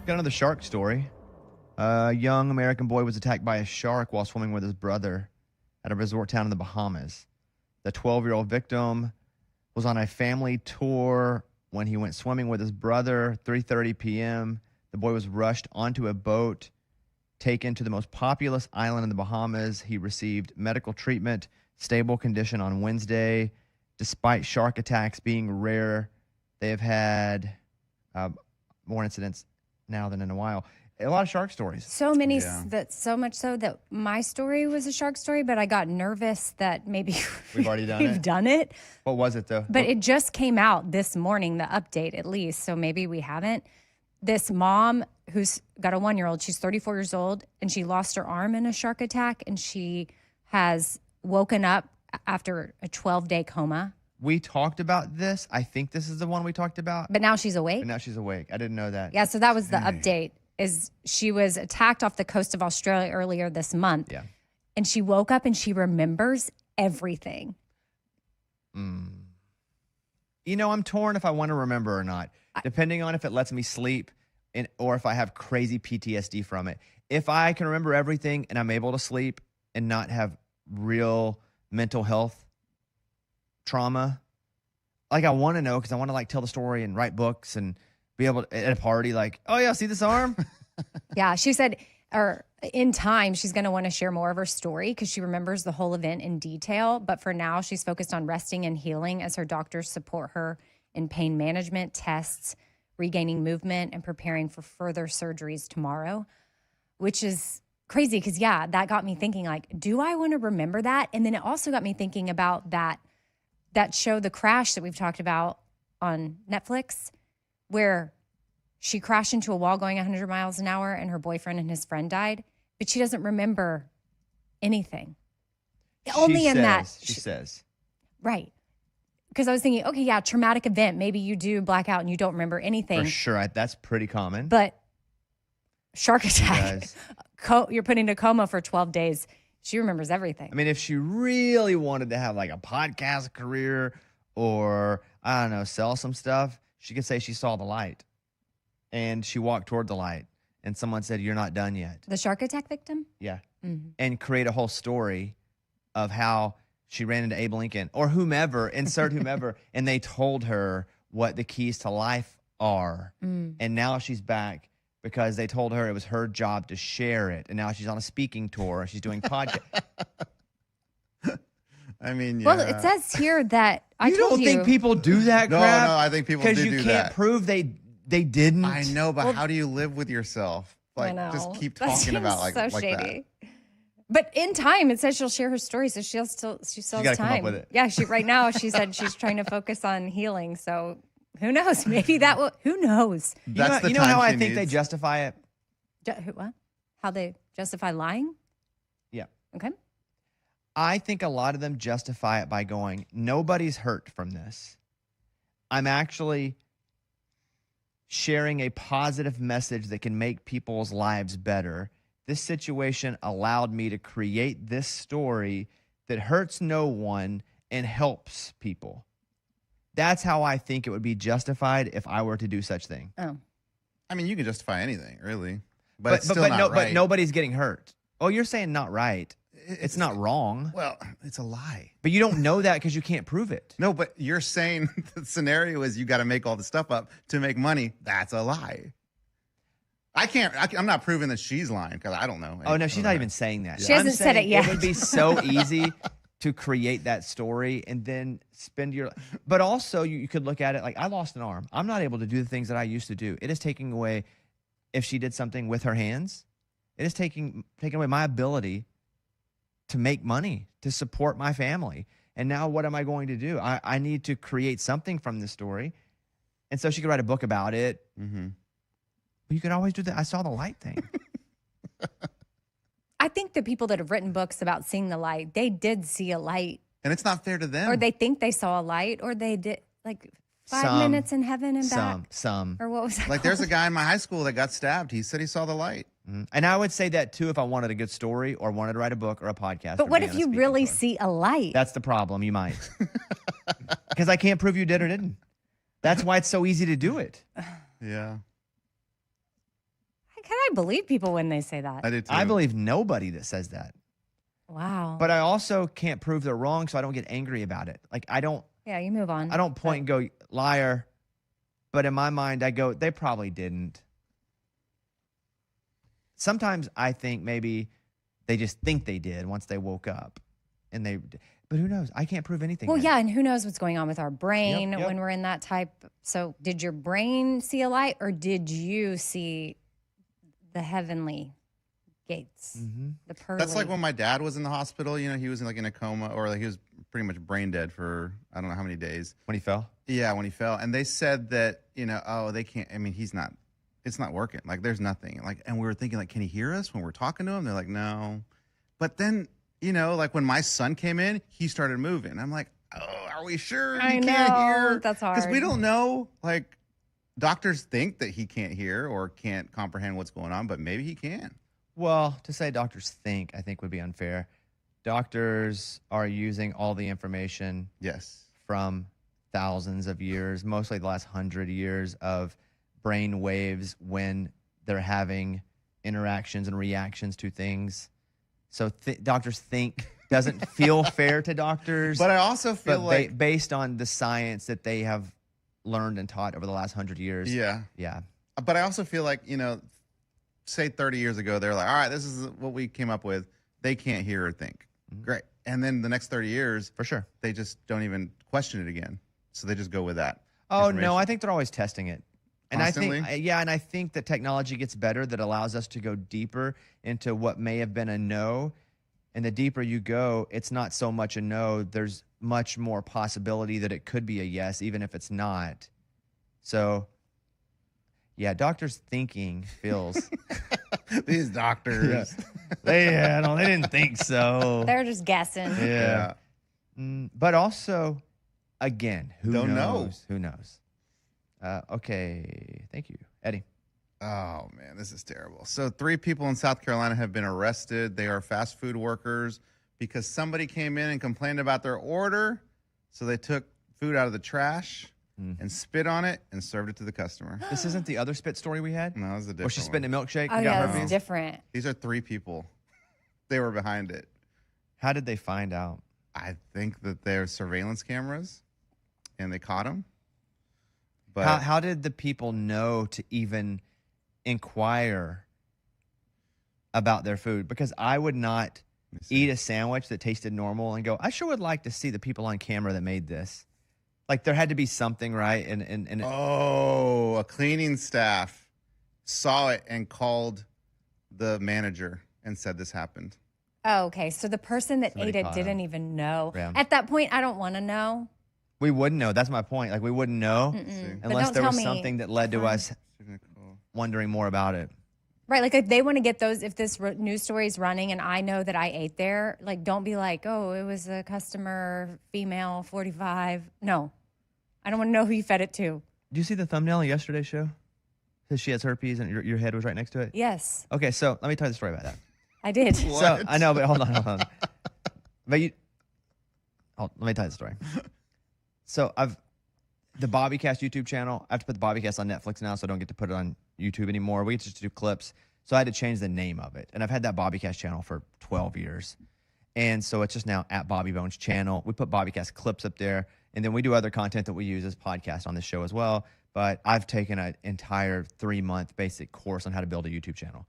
Got another shark story. A young American boy was attacked by a shark while swimming with his brother at a resort town in the Bahamas. The 12-year-old victim was on a family tour when he went swimming with his brother. 3:30 p.m. The boy was rushed onto a boat, taken to the most populous island in the Bahamas. He received medical treatment, stable condition on Wednesday. Despite shark attacks being rare, they have had more incidents now than in a while. A lot of shark stories. So many, so much so that my story was a shark story, but I got nervous that maybe we've already done it. What was it, though? But it just came out this morning, the update at least, so maybe we haven't. This mom who's got a 1-year-old, she's 34 years old, and she lost her arm in a shark attack, and she has woken up after a 12-day coma. We talked about this. I think this is the one we talked about. But now she's awake? But now she's awake. I didn't know that. Yeah, so that was the update. Is she was attacked off the coast of Australia earlier this month. Yeah. And she woke up and she remembers everything. You know, I'm torn if I want to remember or not, depending on if it lets me sleep or if I have crazy PTSD from it. If I can remember everything and I'm able to sleep and not have real mental health trauma, like I want to know because I want to like tell the story and write books and be able to, at a party, like, oh yeah, see this arm? Yeah, she said, or in time, she's going to want to share more of her story because she remembers the whole event in detail. But for now, she's focused on resting and healing as her doctors support her in pain management, tests, regaining movement, and preparing for further surgeries tomorrow, which is crazy because, yeah, that got me thinking, like, do I want to remember that? And then it also got me thinking about that show, The Crash, that we've talked about on Netflix, where she crashed into a wall going 100 miles an hour and her boyfriend and his friend died, but she doesn't remember anything. She says. Right. Because I was thinking, okay, yeah, traumatic event. Maybe you do black out and you don't remember anything. For sure. That's pretty common. But shark attack, you're put into coma for 12 days. She remembers everything. I mean, if she really wanted to have like a podcast career or, I don't know, sell some stuff, she could say she saw the light and she walked toward the light and someone said, you're not done yet. The shark attack victim? Yeah. Mm-hmm. And create a whole story of how she ran into Abe Lincoln or whomever, insert whomever, and they told her what the keys to life are. And now she's back because they told her it was her job to share it. And now she's on a speaking tour. She's doing podcasts. I mean, yeah. Well, it says here that you don't think people do that crap? No, I think people do that. Because you can't prove they didn't. I know, but how do you live with yourself? Like, just keep talking about like shady. That. But in time, it says she'll share her story, so she still has time. Come up with it. Yeah, right now she said she's trying to focus on healing. So who knows? Maybe that will. Who knows? You know how I think they justify it? What? How they justify lying? Yeah. Okay. I think a lot of them justify it by going, nobody's hurt from this. I'm actually sharing a positive message that can make people's lives better. This situation allowed me to create this story that hurts no one and helps people. That's how I think it would be justified if I were to do such thing. Oh. I mean, you can justify anything, really. But it's still not right. But nobody's getting hurt. Oh, you're saying not right. It's not wrong. Well, it's a lie. But you don't know that because you can't prove it. No, but you're saying the scenario is you got to make all the stuff up to make money. That's a lie. I'm not proving that she's lying because I don't know. Oh, no, she's not even saying that. She hasn't said it yet. It would be so easy to create that story and then spend your... But also, you could look at it like, I lost an arm. I'm not able to do the things that I used to do. It is taking away, if she did something with her hands, it is taking away my ability to make money, to support my family. And now what am I going to do? I need to create something from this story. And so she could write a book about it. Mm-hmm. But you could always do the I saw the light thing. I think the people that have written books about seeing the light, they did see a light. And it's not fair to them. Or they think they saw a light, or they did like 5 minutes in heaven and back. Some. Or what was that like called? There's a guy in my high school that got stabbed. He said he saw the light. Mm-hmm. And I would say that too if I wanted a good story or wanted to write a book or a podcast. But what if you really see a light? That's the problem. You might. Because I can't prove you did or didn't. That's why it's so easy to do it. Yeah. believe people when they say that. I do too. I believe nobody that says that. Wow. But I also can't prove they're wrong, so I don't get angry about it. Like I don't You move on. point and go, liar. But in my mind, I go, they probably didn't. Sometimes I think maybe they just think they did once they woke up. But who knows? I can't prove anything. Well, then. yeah, and who knows what's going on with our brain Yep. when we're in that type. So did your brain see a light, or did you see the heavenly gates? Mm-hmm. The pearly? That's like when my dad was in the hospital. He was in a coma, or he was pretty much brain dead for I don't know how many days. When he fell? Yeah, when he fell, and they said that they can't. I mean, he's not. It's not working. Like there's nothing. Like, and we were thinking like, can he hear us when we're talking to him? They're like, no. But then like when my son came in, he started moving. I'm like, oh, are we sure he can't hear? That's hard. Because we don't know. Like doctors think that he can't hear or can't comprehend what's going on, but maybe he can. Well, to say doctors think, I think would be unfair. Doctors are using all the information Yes. from thousands of years, mostly the last 100 years of brain waves when they're having interactions and reactions to things. So doctors think doesn't feel fair to doctors. But I also feel like based on the science that they have learned and taught over the last 100 years. Yeah. Yeah. But I also feel like, say 30 years ago, they're like, all right, this is what we came up with. They can't hear or think. Mm-hmm. Great. And then the next 30 years, For sure. they just don't even question it again. So they just go with that. Oh, no, information. I think they're always testing it. And Constantly? and I think that technology gets better that allows us to go deeper into what may have been a no. And the deeper you go, it's not so much a no. There's much more possibility that it could be a yes, even if it's not. So, yeah, doctors' thinking feels. These doctors. They didn't think so. They're just guessing. Yeah. But also, again, who Don't know. knows? Who knows? Okay. Thank you, Eddie. Oh, man, this is terrible. So 3 people in South Carolina have been arrested. They are fast food workers because somebody came in and complained about their order. So they took food out of the trash and spit on it and served it to the customer. This isn't the other spit story we had? No, this is a different Where she spit in a milkshake Oh, and yeah, got it's herpes? different. These are 3 people. They were behind it. How did they find out? I think that they're surveillance cameras and they caught them. But How did the people know to even inquire about their food? Because I would not eat a sandwich that tasted normal and go, I sure would like to see the people on camera that made this. Like there had to be something, right? And a cleaning staff saw it and called the manager and said this happened. Oh, okay. So the person that Somebody ate it caught didn't him. even know. Yeah. At that point, I don't want to know. we wouldn't know. That's my point. Like we wouldn't know But unless don't there tell was me. something that led to us wondering more about it. Right. Like if they want to get those, if this news story is running and I know that I ate there, like don't be like, oh, it was a customer, female, 45. No. I don't want to know who you fed it to. Did you see the thumbnail of yesterday's show? Says she has herpes and your head was right next to it? Yes, Okay, so let me tell you the story about that. I did. So I know, but hold on. But let me tell you the story. So the Bobbycast YouTube channel. I have to put the Bobbycast on Netflix now, so I don't get to put it on YouTube anymore. We get to just do clips, so I had to change the name of it. And I've had that Bobbycast channel for 12 years, and so it's just now at Bobby Bones channel. We put Bobbycast clips up there, and then we do other content that we use as podcasts on this show as well. But I've taken an entire 3-month basic course on how to build a YouTube channel.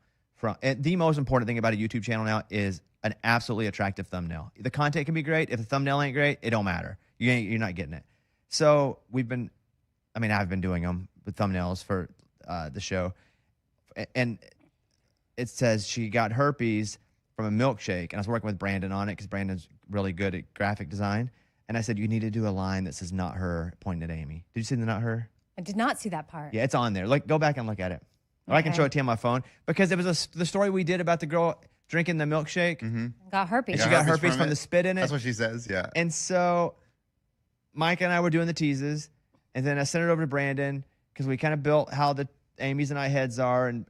And the most important thing about a YouTube channel now is an absolutely attractive thumbnail. The content can be great. If the thumbnail ain't great, it don't matter. You're not getting it. So I've been doing them with thumbnails for the show. And it says she got herpes from a milkshake. And I was working with Brandon on it because Brandon's really good at graphic design. And I said, you need to do a line that says not her, pointing at Amy. Did you see the not her? I did not see that part. Yeah, it's on there. Like, go back and look at it. Or I can show it to you on my phone because it was the story we did about the girl drinking the milkshake. Got herpes. And she got herpes from it. the spit in it. That's what she says, yeah. And so Mike and I were doing the teases, and then I sent it over to Brandon because we kind of built how the Amy's and I heads are, and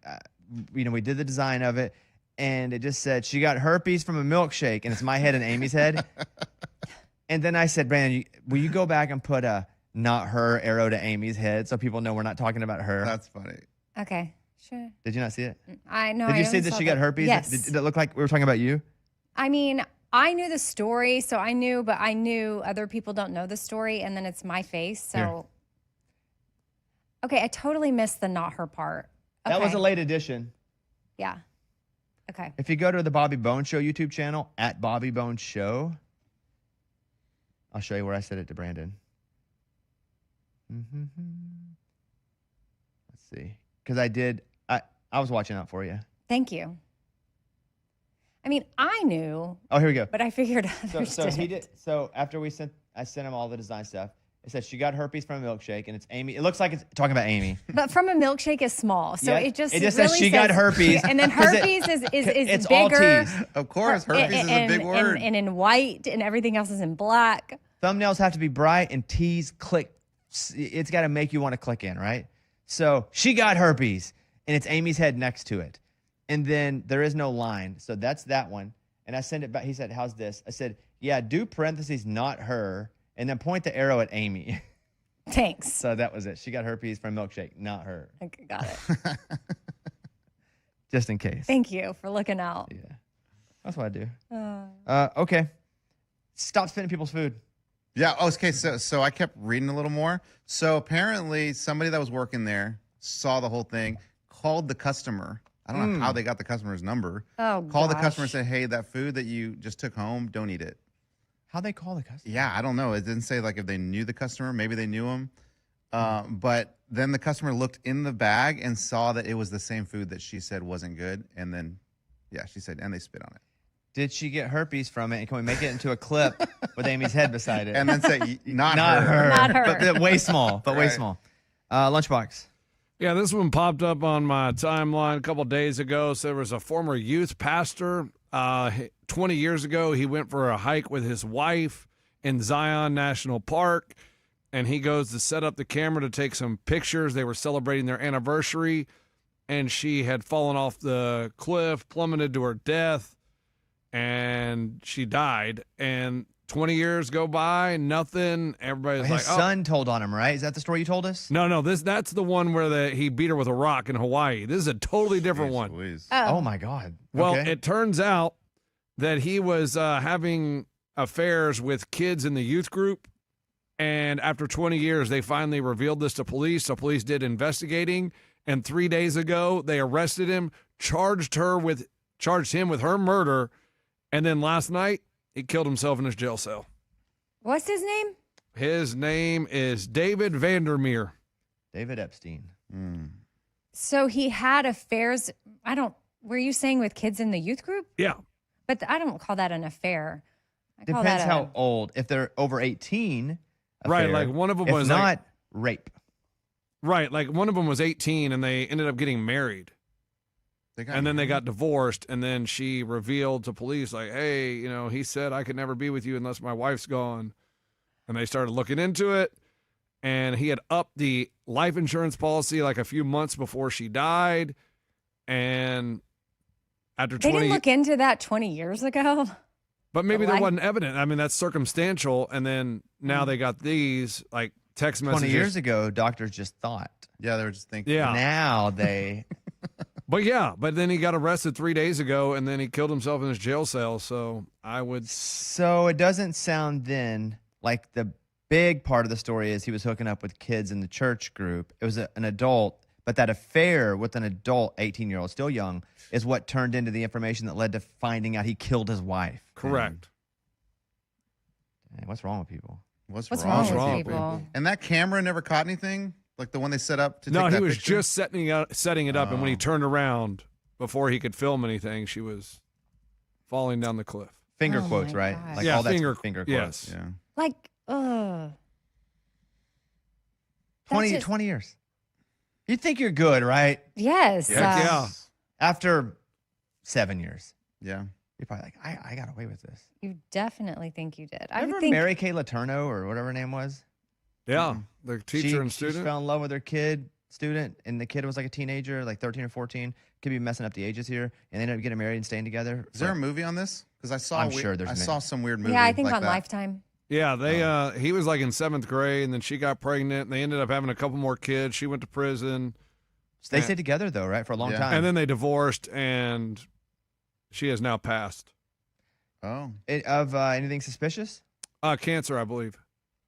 we did the design of it, and it just said she got herpes from a milkshake, and it's my head and Amy's head. And then I said, Brandon, will you go back and put a not her arrow to Amy's head so people know we're not talking about her? That's funny. Okay. Sure. Did you not see it? I know. Did you I see only that saw she got herpes? Yes. Did it look like we were talking about you? I mean, I knew the story, so I knew, but I knew other people don't know the story, and then it's my face. So, Here. okay, I totally missed the not her part. Okay. That was a late edition. Yeah. Okay. If you go to the Bobby Bones Show YouTube channel, at Bobby Bones Show, I'll show you where I said it to Brandon. Let's see. Because I was watching out for you. Thank you. I mean, I knew. Oh, here we go. But I figured others So he didn't. did. So after I sent him all the design stuff. It says she got herpes from a milkshake, and it's Amy. It looks like it's talking about Amy. But from a milkshake is small, so Yeah. it just It just really says she got herpes. and then 'Cause herpes is it's bigger. all T's. Of course, herpes is a big word. And in white, and everything else is in black. Thumbnails have to be bright, and T's click. It's got to make you want to click in, right? So she got herpes, and it's Amy's head next to it, and then there is no line, so that's that one. And I sent it back. He said, "How's this?" I said, "Yeah, do parentheses, not her, and then point the arrow at Amy." Thanks. So that was it. She got herpes from milkshake, not her. Okay, got it. Just in case. Thank you for looking out. Yeah, that's what I do. Okay, stop spitting people's food. Yeah. Oh, okay. So I kept reading a little more. So apparently, somebody that was working there saw the whole thing, called the customer. I don't know how they got the customer's number. Oh, Called the gosh. customer and said, "Hey, that food that you just took home, don't eat it." How'd they call the customer? Yeah, I don't know. It didn't say like if they knew the customer. Maybe they knew him. But then the customer looked in the bag and saw that it was the same food that she said wasn't good. And then, yeah, she said, and they spit on it. Did she get herpes from it? And can we make it into a clip with Amy's head beside it? And then say, not Not her. her. Not her. But way small. But way Right. small. Lunchbox. Yeah, this one popped up on my timeline a couple days ago. So there was a former youth pastor. 20 years ago, he went for a hike with his wife in Zion National Park, and he goes to set up the camera to take some pictures. They were celebrating their anniversary, and she had fallen off the cliff, plummeted to her death, and she died. And 20 years go by, nothing. Everybody's His like, oh. son told on him, right? Is that the story you told us? No, that's the one where he beat her with a rock in Hawaii. This is a totally different one. Louise. Oh, my God. Well, Okay. it turns out that he was having affairs with kids in the youth group. And after 20 years, they finally revealed this to police. So police did investigating. And 3 days ago, they arrested him, charged him with her murder. And then last night, he killed himself in his jail cell. What's his name? His name is David Vandermeer. David Epstein. So he had affairs. Were you saying with kids in the youth group? Yeah. But I don't call that an affair. I call Depends that how old. If they're over 18, Right, affair. like one of them If was not, like- rape. Right. Like one of them was 18 and they ended up getting married. And then they got divorced, and then she revealed to police, like, hey, he said I could never be with you unless my wife's gone. And they started looking into it, and he had upped the life insurance policy like a few months before she died. And after They 20 didn't look into that 20 years ago. but maybe the there life- wasn't evident. I mean, that's circumstantial. And then now they got these like text messages. 20 years ago, doctors just thought. Yeah, they were just thinking. Yeah. Now they. But then he got arrested 3 days ago, and then he killed himself in his jail cell. So I would. So it doesn't sound then like the big part of the story is he was hooking up with kids in the church group. It was an adult, but that affair with an adult 18-year-old, still young, is what turned into the information that led to finding out he killed his wife. Correct. Dang, what's wrong with people? What's What's wrong wrong with with people? people? And that camera never caught anything? Like the one they set up to No, take he that was picture? just setting it up, and when he Oh. turned around before he could film anything, she was falling down the cliff. Finger Oh quotes, my right? gosh. Like Yeah, all that's finger- finger quotes. yes. Yeah. Like, ugh. 20, just- 20 years. You think you're good, right? Yes. Heck yeah. After 7 years, Yeah. you're probably like, I got away with this. You definitely think you did. I Ever would think. Mary Kay Letourneau or whatever her name was? Yeah, the teacher and She student. fell in love with her student, and the kid was like a teenager, like 13 or 14. Could be messing up the ages here, and they ended up getting married and staying together. Is there a movie on this? Because I saw. I'm sure there's I many. saw some weird movie. Yeah, I think like on that. Lifetime. Yeah, he was like in 7th grade, and then she got pregnant, and they ended up having a couple more kids. She went to prison. So they stayed together though, right, for a long Yeah. time. And then they divorced, and she has now passed. Oh. Of anything suspicious? Cancer, I believe.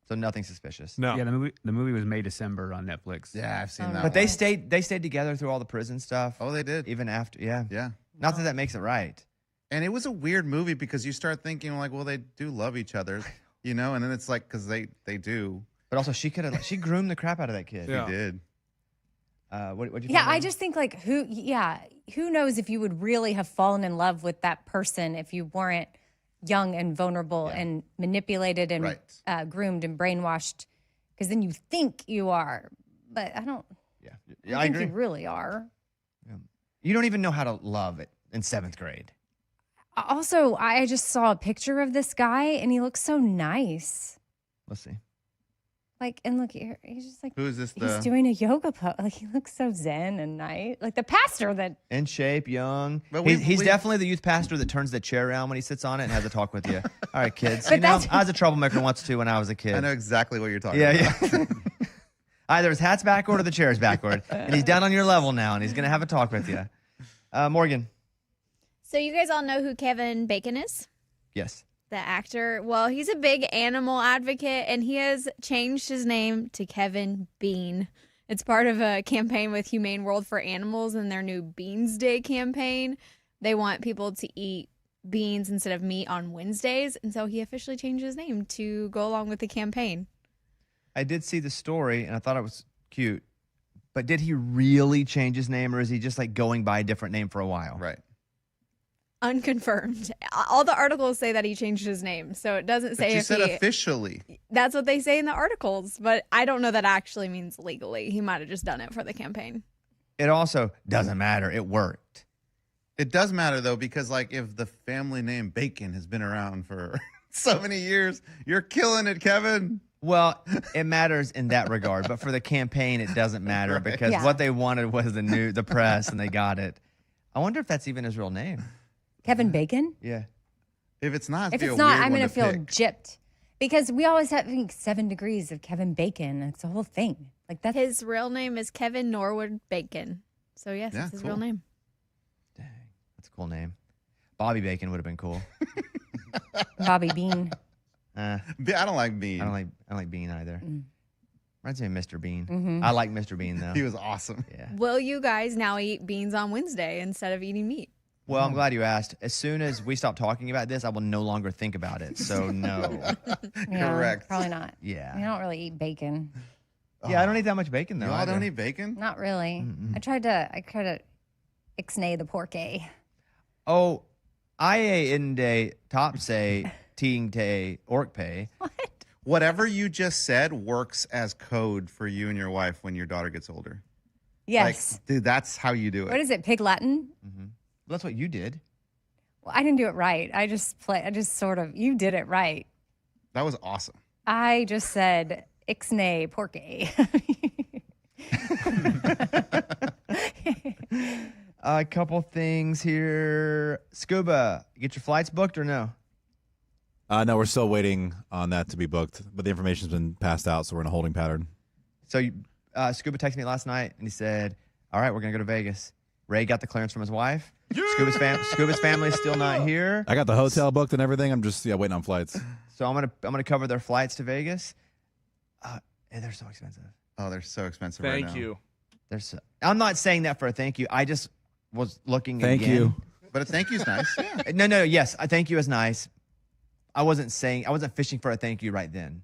So nothing suspicious. No. Yeah, the movie was May December on Netflix. Yeah, I've seen Oh, that. But one. they stayed together through all the prison stuff. Oh, they did. Even after, yeah. Yeah. Not that makes it right. And it was a weird movie because you start thinking like, well, they do love each other, you know, and then it's like because they do. But also, she groomed the crap out of that kid. Yeah. They did. What'd you Yeah, find I out? just think like who knows if you would really have fallen in love with that person if you weren't young and vulnerable and manipulated and Right. groomed and brainwashed, because then you think you are, but I don't Yeah, I think agree. you really are. You don't even know how to love it in 7th grade. Also, I just saw a picture of this guy and he looks so nice. Let's see. Like, and look here, he's just like Who is this? he's doing a yoga pose. Like he looks so zen and nice. Like the pastor that In shape, young. But He's we- definitely the youth pastor that turns the chair around when he sits on it and has a talk with you. All right, kids. But You know, that's- I was a troublemaker once too when I was a kid. I know exactly what you're talking Yeah, about. yeah. Either his hat's backward or the chair's backward. And he's down on your level now and he's going to have a talk with you. Morgan. So you guys all know who Kevin Bacon is? Yes. The actor. Well, he's a big animal advocate and he has changed his name to Kevin Bean. It's part of a campaign with Humane World for Animals and their new Beans Day campaign. They want people to eat beans instead of meat on Wednesdays. And so he officially changed his name to go along with the campaign. I did see the story and I thought it was cute. But did he really change his name or is he just like going by a different name for a while? Right. Unconfirmed. All the articles say that he changed his name. So it doesn't But say you if said he... officially. That's what they say in the articles, but I don't know that actually means legally. He might have just done it for the campaign. It also doesn't matter. It worked. It does matter though, because like if the family name Bacon has been around for so many years, you're killing it, Kevin. Well, it matters in that regard, but for the campaign, it doesn't matter because Yeah. what they wanted was the press, and they got it. I wonder if that's even his real name. Kevin Bacon. Yeah, If it's not, If be it's a not, weird I'm one gonna to feel pick. gypped because we always have 7 degrees of Kevin Bacon. It's a whole thing. Like that's His real name is Kevin Norwood Bacon. So yes, Yeah, it's his cool. real name. dang, that's a cool name. Bobby Bacon would have been cool. Bobby Bean. I don't like Bean. I don't like Bean either. Reminds me of Mr. Bean. Mhm. I like Mr. Bean though. He was awesome. Yeah. Will you guys now eat beans on Wednesday instead of eating meat? Well, I'm glad you asked. As soon as we stop talking about this, I will no longer think about it. So no. Yeah, Correct. Probably not. Yeah. I don't really eat bacon. Yeah, I don't eat that much bacon though. You all either. don't eat bacon? Not really. I tried to ixnay the pork-a. Oh, I in day top say ting te ork pay. Whatever you just said works as code for you and your wife when your daughter gets older. Yes. Like, dude, that's how you do it. What is it? Pig Latin? Well, that's what you did. Well, I didn't do it right. I just sort of. You did it right. That was awesome. I just said ixnay pork-a. A couple things here. Scuba, you get your flights booked or no? No, we're still waiting on that to be booked, but the information's been passed out, so we're in a holding pattern. So Scuba texted me last night and he said, "All right, we're gonna go to Vegas." Ray got the clearance from his wife. Scuba's family is still not here, I got the hotel booked and everything. I'm just waiting on flights. so I'm gonna cover their flights to Vegas. And they're so expensive. Oh, they're so expensive right now. Thank you. I'm not saying that for a thank you. I just was looking. Thank again. you. But a thank you's nice. Yeah. No. Yes, a thank you is nice. I wasn't fishing for a thank you right then.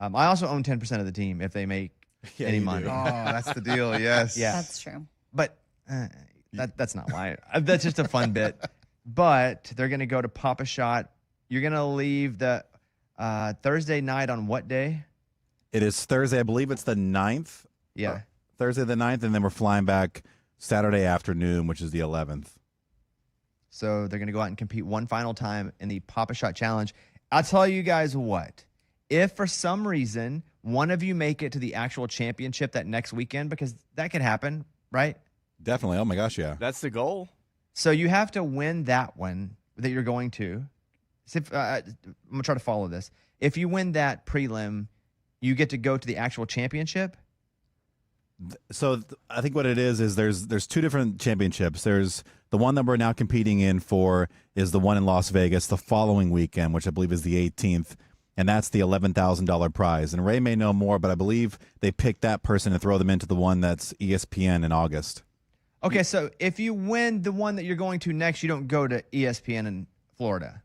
I also own 10% of the team if they make Yeah, any you money. do. Oh, that's the deal. Yes. Yeah. That's true. But that's not why. That's just a fun bit. But they're going to go to Papa Shot. You're going to leave the Thursday night on what day? It is Thursday. I believe it's the 9th. Yeah. Thursday the 9th, and then we're flying back Saturday afternoon, which is the 11th. So they're going to go out and compete one final time in the Papa Shot Challenge. I'll tell you guys what. If for some reason one of you make it to the actual championship that next weekend, because that could happen, right? Definitely. Oh, my gosh, yeah. That's the goal. So you have to win that one that you're going to. So I'm going to try to follow this. If you win that prelim, you get to go to the actual championship. I think what it is there's two different championships. There's the one that we're now competing in for is the one in Las Vegas the following weekend, which I believe is the 18th, and that's the $11,000 prize. And Ray may know more, but I believe they picked that person and throw them into the one that's ESPN in August. Okay, so if you win the one that you're going to next, you don't go to ESPN in Florida.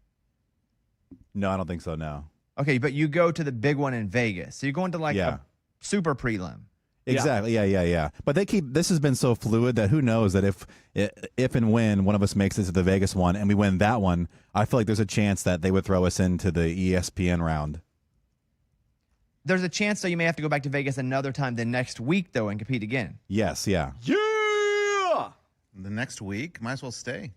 No, I don't think so. No. Okay, but you go to the big one in Vegas. So you're going to like Yeah. a super prelim. Exactly. Yeah. But this has been so fluid that who knows that if and when one of us makes it to the Vegas one and we win that one, I feel like there's a chance that they would throw us into the ESPN round. There's a chance, though, you may have to go back to Vegas another time the next week, though, and compete again. Yes. Yeah. Yeah. The next week, might as well stay.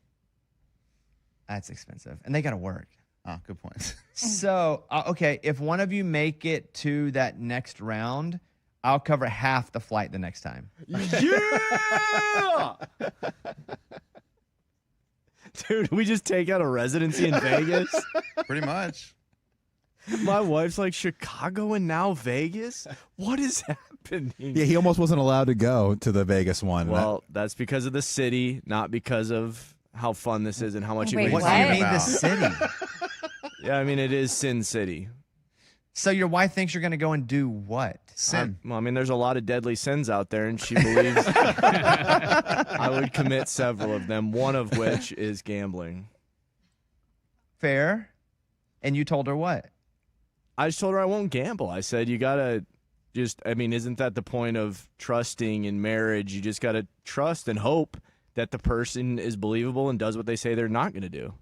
That's expensive. And they got to work. Ah, good point. So, okay, if one of you make it to that next round, I'll cover half the flight the next time. Yeah! Dude, we just take out a residency in Vegas? Pretty much. My wife's like, Chicago and now Vegas? What is happening? Yeah. He almost wasn't allowed to go to the Vegas one. Well, that's because of the city, not because of how fun this is and how much it Wait, brings. What do you What? mean the city? Yeah, I mean, it is Sin City. So your wife thinks you're going to go and do what? Sin. Well, I mean, there's a lot of deadly sins out there, and she believes I would commit several of them, one of which is gambling. Fair. And you told her what? I just told her I won't gamble. I said, you got to isn't that the point of trusting in marriage? You just got to trust and hope that the person is believable and does what they say they're not going to do.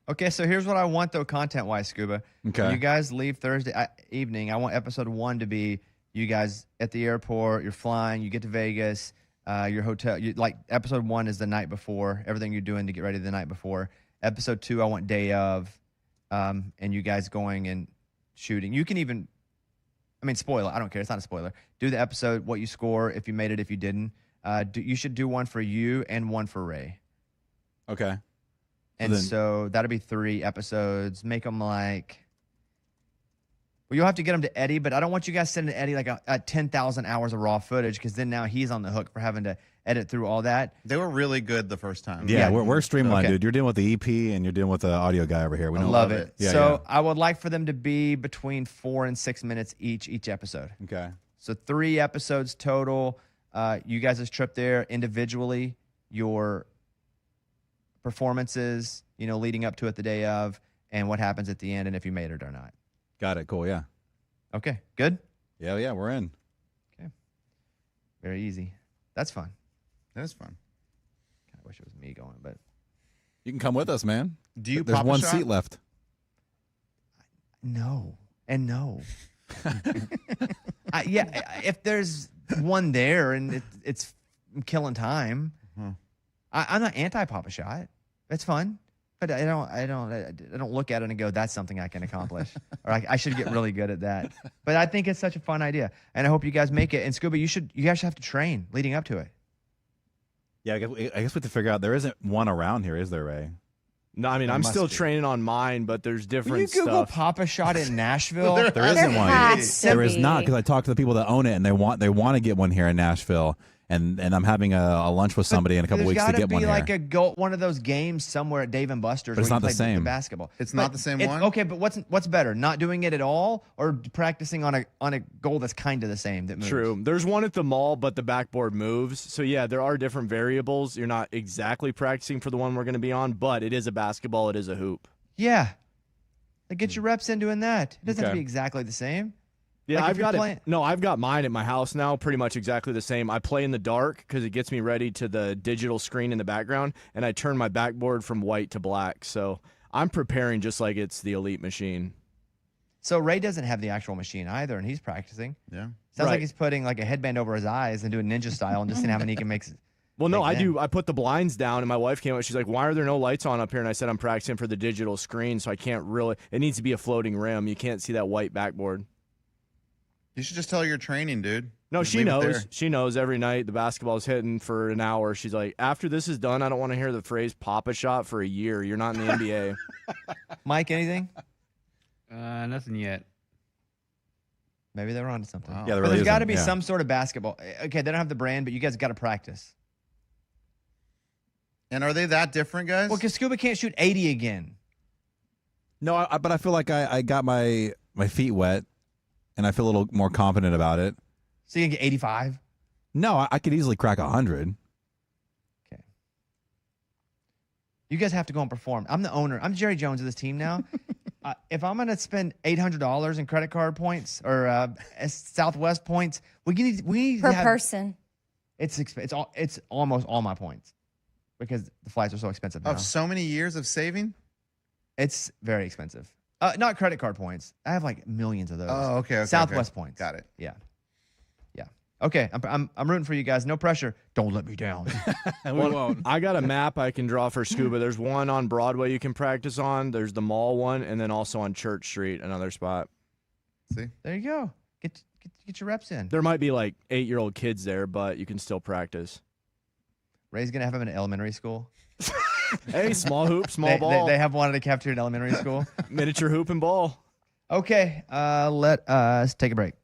Okay, so here's what I want, though, content-wise, Scuba. Okay. When you guys leave Thursday evening, I want episode 1 to be you guys at the airport, you're flying, you get to Vegas, your hotel. Episode 1 is the night before, everything you're doing to get ready the night before. Episode 2, I want day of, and you guys going and shooting. You can even, spoiler, I don't care, it's not a spoiler. Do the episode, what you score, if you made it, if you didn't. You should do one for you and one for Ray. Okay. And Then- so that'll be 3 episodes. Make them you'll have to get them to Eddie, but I don't want you guys sending Eddie like a 10,000 hours of raw footage because then now he's on the hook for having to edit through all that. They were really good the first time. Yeah, we're streamlined, Okay. dude. You're dealing with the EP and you're dealing with the audio guy over here. We I don't love it. Yeah, So I would like for them to be between 4 and 6 minutes each episode. Okay. So 3 episodes total. You guys' trip there individually, your performances, leading up to it the day of, and what happens at the end, and if you made it or not. Got it. Cool. Yeah. Okay, good? Yeah. We're in. Very easy. That's fun. That was fun. I wish it was me going, but You can come with us, man. Do you There's pop a one shot? seat left. no. And no. If there's one there and it's killing time, I'm not anti-pop a shot. It's fun, but I don't look at it and go, that's something I can accomplish, or I should get really good at that. But I think it's such a fun idea, and I hope you guys make it. And Scuba, you guys should have to train leading up to it. Yeah, I guess we have to figure out. There isn't one around here, is there, Ray? No, I mean, There I'm must still be. training on mine, but there's Will you different Google stuff. Pop a Shot in Nashville? There isn't one. has to There is not, be. because I talked to the people that own it, and they want to get one here in Nashville, and I'm having a lunch with somebody in a couple There's weeks to gotta get one be like here. one of those games somewhere at Dave and Buster's. But it's where not you the play same. basketball. It's not the same one? Okay, but what's better? Not doing it at all, or practicing on a goal that's kind of the same that moves? True. There's one at the mall, but the backboard moves. So, yeah, there are different variables. You're not exactly practicing for the one we're going to be on, but it is a basketball. It is a hoop. Yeah. Like get your reps in doing that. It doesn't have to Okay. be exactly the same. Yeah, Like, if I've you're got playing- it. No, I've got mine at my house now, pretty much exactly the same. I play in the dark because it gets me ready to the digital screen in the background, and I turn my backboard from white to black. So I'm preparing just like it's the elite machine. So Ray doesn't have the actual machine either, and he's practicing. Yeah. Sounds like Right. he's putting like a headband over his eyes and doing ninja style and just seeing how many he can make. Well, no, Like I do. that. I put the blinds down, and my wife came out. She's like, "Why are there no lights on up here?" And I said, "I'm practicing for the digital screen, so I can't really. It needs to be a floating rim. You can't see that white backboard." You should just tell her you're training, dude. No, Just she leave it knows. there. She knows every night the basketball's hitting for an hour. She's like, "After this is done, I don't want to hear the phrase pop a shot for a year. You're not in the NBA." Mike, anything? Nothing yet. Maybe they were onto something. Wow. Yeah, there But really there's got to isn't, be yeah. some sort of basketball. Okay, they don't have the brand, but you guys got to practice. And are they that different, guys? Well, because Scuba can't shoot 80 again. No, but I feel like I got my feet wet, and I feel a little more confident about it. So you can get 85. No, I could easily crack 100. Okay. You guys have to go and perform. I'm the owner. I'm Jerry Jones of this team now. If I'm going to spend $800 in credit card points or Southwest points, we need Per to have, person. It's almost all my points because the flights are so expensive now. Of so many years of saving? It's very expensive. Not credit card points. I have like millions of those. Oh, okay. Southwest points. Got it. Yeah. Okay, I'm rooting for you guys. No pressure. Don't let me down. We won't. I got a map I can draw for scuba. There's one on Broadway you can practice on. There's the mall one, and then also on Church Street, another spot. See? There you go. Get your reps in. There might be like 8-year-old kids there, but you can still practice. Ray's gonna have him in elementary school. Hey, small hoop, small ball, They have one at a cafeteria in elementary school. miniature hoop and ball. Okay, let us take a break.